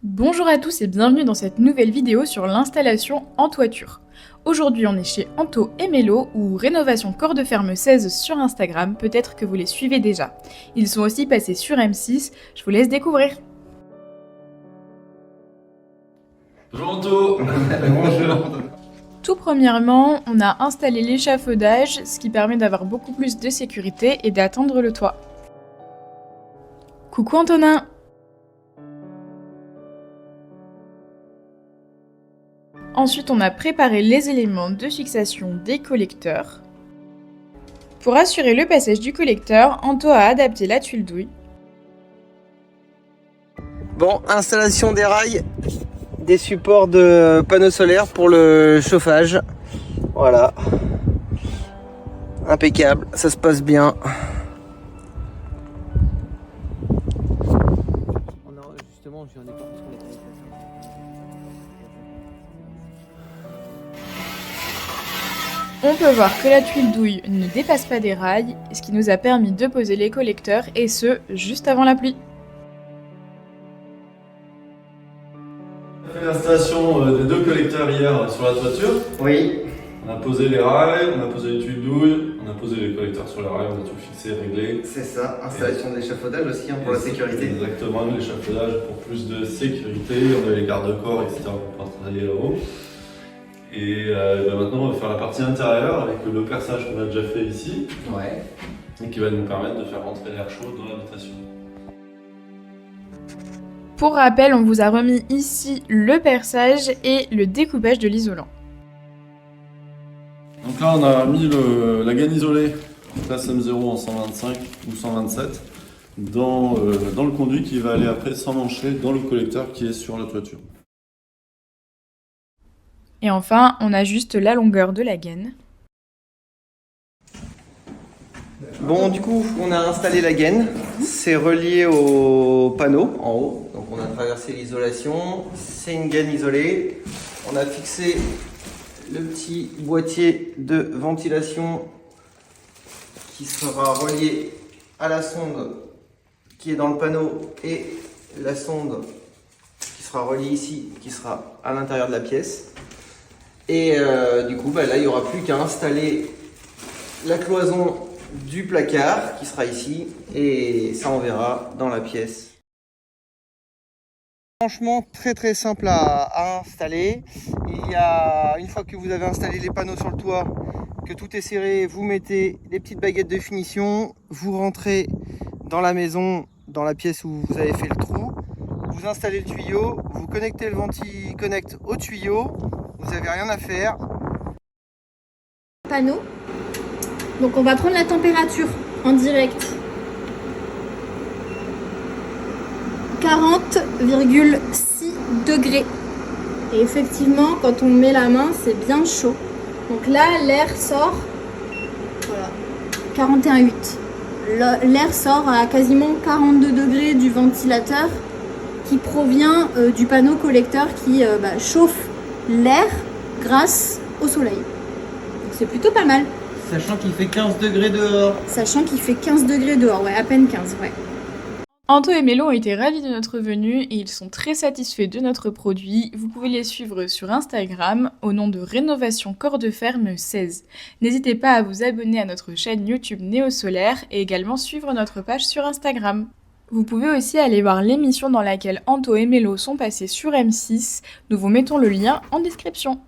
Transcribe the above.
Bonjour à tous et bienvenue dans cette nouvelle vidéo sur l'installation en toiture. Aujourd'hui on est chez Anto et Mélo ou Rénovation Corps de Ferme 16 sur Instagram, peut-être que vous les suivez déjà. Ils sont aussi passés sur M6, je vous laisse découvrir. Bonjour Anto. Bonjour. Tout premièrement, on a installé l'échafaudage, ce qui permet d'avoir beaucoup plus de sécurité et d'atteindre le toit. Coucou Antonin! Ensuite, on a préparé les éléments de fixation des collecteurs. Pour assurer le passage du collecteur, Anto a adapté la tuile douille. Bon, installation des rails, des supports de panneaux solaires pour le chauffage. Voilà. Impeccable, ça se passe bien. Justement, je viens des On peut voir que la tuile douille ne dépasse pas des rails, ce qui nous a permis de poser les collecteurs, et ce, juste avant la pluie. On a fait l'installation des deux collecteurs hier sur la toiture. Oui. On a posé les rails, on a posé les tuiles douilles, on a posé les collecteurs sur les rails, on a tout fixé, réglé. C'est ça, installation de l'échafaudage aussi pour la sécurité. Exactement, l'échafaudage pour plus de sécurité, on a les garde-corps, etc. pour pouvoir travailler là-haut. Et maintenant, on va faire la partie intérieure avec le perçage qu'on a déjà fait ici. Ouais. Et qui va nous permettre de faire rentrer l'air chaud dans l'habitation. Pour rappel, on vous a remis ici le perçage et le découpage de l'isolant. Donc là, on a mis la gaine isolée, classe M0 en 125 ou 127, dans le conduit qui va aller après s'emmancher dans le collecteur qui est sur la toiture. Et enfin, on ajuste la longueur de la gaine. Bon, du coup, on a installé la gaine. C'est relié au panneau en haut. Donc, on a traversé l'isolation. C'est une gaine isolée. On a fixé le petit boîtier de ventilation qui sera relié à la sonde qui est dans le panneau et la sonde qui sera reliée ici, qui sera à l'intérieur de la pièce. Et du coup, là, il n'y aura plus qu'à installer la cloison du placard qui sera ici et ça, on verra dans la pièce. Franchement, très simple à installer. Une fois que vous avez installé les panneaux sur le toit, que tout est serré, vous mettez des petites baguettes de finition, vous rentrez dans la maison, dans la pièce où vous avez fait le trou, vous installez le tuyau, vous connectez le VentiConnect au tuyau. Vous n'avez rien à faire. Panneau. Donc on va prendre la température en direct. 40,6 degrés. Et effectivement, quand on met la main, c'est bien chaud. Donc là, l'air sort. Voilà. 41,8. L'air sort à quasiment 42 degrés du ventilateur qui provient du panneau collecteur qui chauffe l'air grâce au soleil. Donc c'est plutôt pas mal. Sachant qu'il fait 15 degrés dehors. Sachant qu'il fait 15 degrés dehors, ouais, à peine 15, ouais. Anto et Mélo ont été ravis de notre venue et ils sont très satisfaits de notre produit. Vous pouvez les suivre sur Instagram au nom de Rénovation Corps de Ferme 16. N'hésitez pas à vous abonner à notre chaîne YouTube Néo Solaire et également suivre notre page sur Instagram. Vous pouvez aussi aller voir l'émission dans laquelle Anto et Mélo sont passés sur M6. Nous vous mettons le lien en description.